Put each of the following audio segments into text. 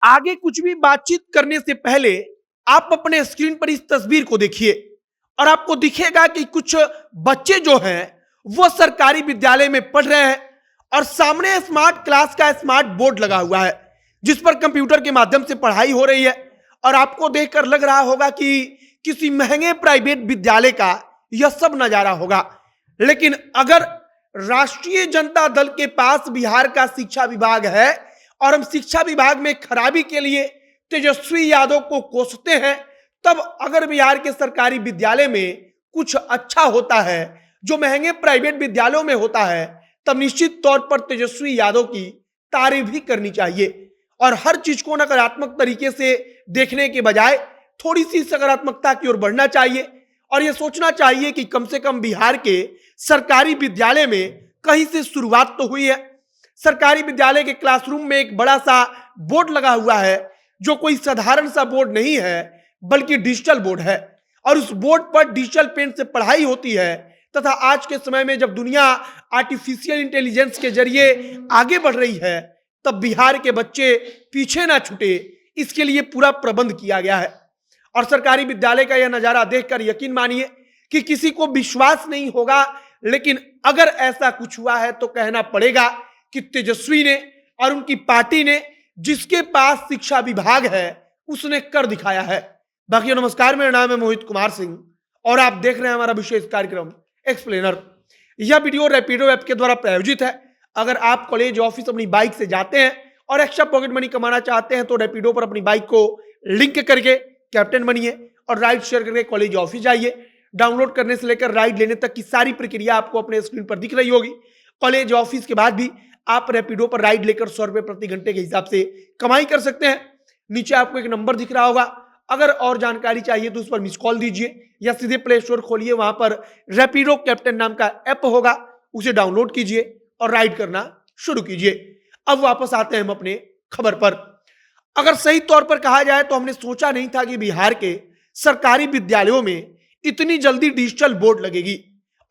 आगे कुछ भी बातचीत करने से पहले आप अपने स्क्रीन पर इस तस्वीर को देखिए और आपको दिखेगा कि कुछ बच्चे जो हैं वो सरकारी विद्यालय में पढ़ रहे हैं और सामने स्मार्ट क्लास का स्मार्ट बोर्ड लगा हुआ है जिस पर कंप्यूटर के माध्यम से पढ़ाई हो रही है। और आपको देखकर लग रहा होगा कि किसी महंगे प्राइवेट विद्यालय का यह सब नजारा होगा। लेकिन अगर राष्ट्रीय जनता दल के पास बिहार का शिक्षा विभाग है और हम शिक्षा विभाग में खराबी के लिए तेजस्वी यादव को कोसते हैं, तब अगर बिहार के सरकारी विद्यालय में कुछ अच्छा होता है जो महंगे प्राइवेट विद्यालयों में होता है, तब निश्चित तौर पर तेजस्वी यादव की तारीफ भी करनी चाहिए। और हर चीज को नकारात्मक तरीके से देखने के बजाय थोड़ी सी सकारात्मकता की ओर बढ़ना चाहिए और यह सोचना चाहिए कि कम से कम बिहार के सरकारी विद्यालय में कहीं से शुरुआत तो हुई है। सरकारी विद्यालय के क्लासरूम में एक बड़ा सा बोर्ड लगा हुआ है जो कोई साधारण सा बोर्ड नहीं है बल्कि डिजिटल बोर्ड है और उस बोर्ड पर डिजिटल पेन से पढ़ाई होती है। तथा आज के समय में जब दुनिया आर्टिफिशियल इंटेलिजेंस के जरिए आगे बढ़ रही है, तब बिहार के बच्चे पीछे ना छूटे, इसके लिए पूरा प्रबंध किया गया है। और सरकारी विद्यालय का यह नजारा देखकर यकीन मानिए कि किसी को विश्वास नहीं होगा, लेकिन अगर ऐसा कुछ हुआ है तो कहना पड़ेगा कि तेजस्वी ने और उनकी पार्टी ने, जिसके पास शिक्षा विभाग है, उसने कर दिखाया है। बाकी नमस्कार, मेरा नाम है मोहित कुमार सिंह और आप देख रहे हैं हमारा विशेष कार्यक्रम एक्सप्लेनर। यह वीडियो रैपिडो ऐप के द्वारा प्रायोजित है। अगर आप कॉलेज ऑफिस अपनी बाइक से जाते हैं और एक्स्ट्रा पॉकेट मनी कमाना चाहते हैं तो रैपिडो पर अपनी बाइक को लिंक करके कैप्टन बनिए और राइड शेयर करके कॉलेज ऑफिस जाइए। डाउनलोड करने से लेकर राइड लेने तक की सारी प्रक्रिया आपको अपने स्क्रीन पर दिख रही होगी। कॉलेज ऑफिस के बाद भी आप रैपिडो पर राइड लेकर 100 रुपए प्रति घंटे के हिसाब से कमाई कर सकते हैं। नीचे आपको एक नंबर दिख रहा होगा, अगर और जानकारी चाहिए तो उस पर मिस कॉल दीजिए या सीधे प्ले स्टोर खोलिए, वहां पर रैपिडो कैप्टन नाम का ऐप होगा, उसे डाउनलोड कीजिए और राइड करना शुरू कीजिए। अब वापस आते हैं हम अपने खबर पर। अगर सही तौर पर कहा जाए तो हमने सोचा नहीं था कि बिहार के सरकारी विद्यालयों में इतनी जल्दी डिजिटल बोर्ड लगेगी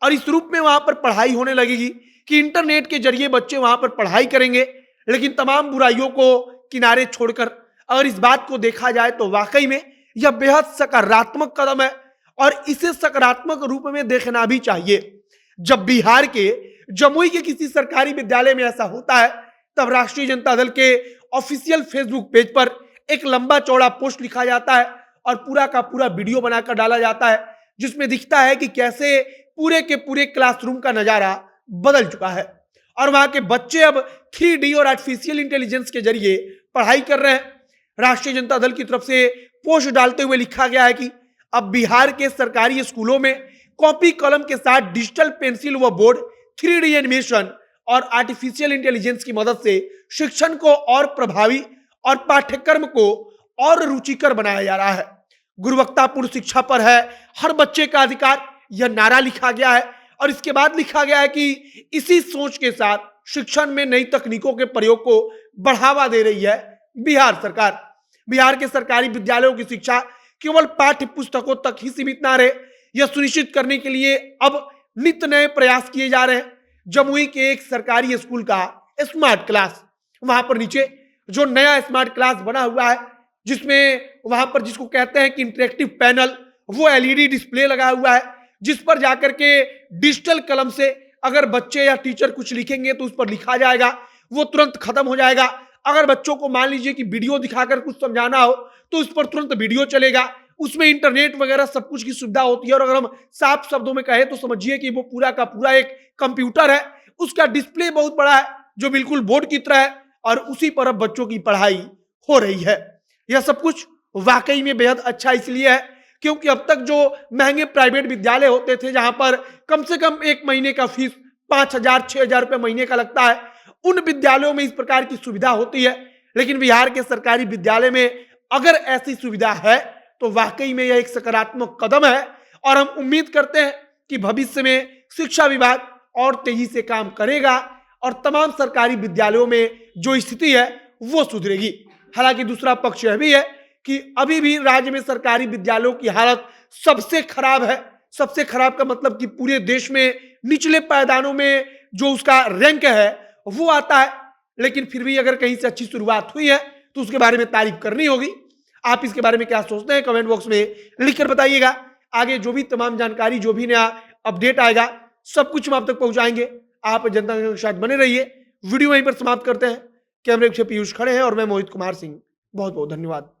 और इस रूप में वहां पर पढ़ाई होने लगेगी कि इंटरनेट के जरिए बच्चे वहां पर पढ़ाई करेंगे। लेकिन तमाम बुराइयों को किनारे छोड़कर अगर इस बात को देखा जाए तो वाकई में यह बेहद सकारात्मक कदम है और इसे सकारात्मक रूप में देखना भी चाहिए। जब बिहार के जमुई के किसी सरकारी विद्यालय में ऐसा होता है, तब राष्ट्रीय जनता दल के ऑफिशियल फेसबुक पेज पर एक लंबा चौड़ा पोस्ट लिखा जाता है और पूरा का पूरा वीडियो बनाकर डाला जाता है, जिसमें दिखता है कि कैसे पूरे के पूरे क्लासरूम का नजारा बदल चुका है और वहां के बच्चे अब 3D और आर्टिफिशियल इंटेलिजेंस के जरिए पढ़ाई कर रहे हैं। राष्ट्रीय जनता दल की तरफ से पोस्ट डालते हुए लिखा गया है कि अब बिहार के सरकारी स्कूलों में कॉपी कलम के साथ डिजिटल पेंसिल व बोर्ड, 3D एनिमेशन और आर्टिफिशियल इंटेलिजेंस की मदद से शिक्षण को और प्रभावी और पाठ्यक्रम को और रुचिकर बनाया जा रहा है। गुणवत्तापूर्ण शिक्षा पर है हर बच्चे का अधिकार, यह नारा लिखा गया है और इसके बाद लिखा गया है कि इसी सोच के साथ शिक्षण में नई तकनीकों के प्रयोग को बढ़ावा दे रही है बिहार सरकार। बिहार के सरकारी विद्यालयों की शिक्षा केवल पाठ्य पुस्तकों तक ही सीमित ना रहे, यह सुनिश्चित करने के लिए अब नित्य नए प्रयास किए जा रहे हैं। जमुई के एक सरकारी स्कूल का स्मार्ट क्लास, वहां पर नीचे जो नया स्मार्ट क्लास बना हुआ है, जिसमें वहां पर जिसको कहते हैं कि इंटरेक्टिव पैनल, वो LED डिस्प्ले लगा हुआ है, जिस पर जाकर के डिजिटल कलम से अगर बच्चे या टीचर कुछ लिखेंगे तो उस पर लिखा जाएगा, वो तुरंत खत्म हो जाएगा। अगर बच्चों को मान लीजिए कि वीडियो दिखाकर कुछ समझाना हो तो उस पर तुरंत वीडियो चलेगा, उसमें इंटरनेट वगैरह सब कुछ की सुविधा होती है। और अगर हम साफ शब्दों में कहें तो समझिए कि वो पूरा का पूरा एक कंप्यूटर है, उसका डिस्प्ले बहुत बड़ा है जो बिल्कुल बोर्ड की तरह है और उसी पर अब बच्चों की पढ़ाई हो रही है। यह सब कुछ वाकई में बेहद अच्छा इसलिए है क्योंकि अब तक जो महंगे प्राइवेट विद्यालय होते थे जहां पर कम से कम एक महीने का फीस 5,000 6,000 रुपए महीने का लगता है, उन विद्यालयों में इस प्रकार की सुविधा होती है। लेकिन बिहार के सरकारी विद्यालय में अगर ऐसी सुविधा है तो वाकई में यह एक सकारात्मक कदम है और हम उम्मीद करते हैं कि भविष्य में शिक्षा विभाग और तेजी से काम करेगा और तमाम सरकारी विद्यालयों में जो स्थिति है वो सुधरेगी। हालांकि दूसरा पक्ष यह भी है कि अभी भी राज्य में सरकारी विद्यालयों की हालत सबसे खराब है। सबसे खराब का मतलब कि पूरे देश में निचले पायदानों में जो उसका रैंक है वो आता है। लेकिन फिर भी अगर कहीं से अच्छी शुरुआत हुई है तो उसके बारे में तारीफ करनी होगी। आप इसके बारे में क्या सोचते हैं कमेंट बॉक्स में लिखकर बताइएगा। आगे जो भी तमाम जानकारी, जो भी नया अपडेट आएगा, सब कुछ हम आप तक पहुंचाएंगे। आप जनता के साथ बने रहिए। वीडियो वहीं पर समाप्त करते हैं। कैमरे पीछे पीयूष खड़े हैं और मैं मोहित कुमार सिंह। बहुत बहुत धन्यवाद।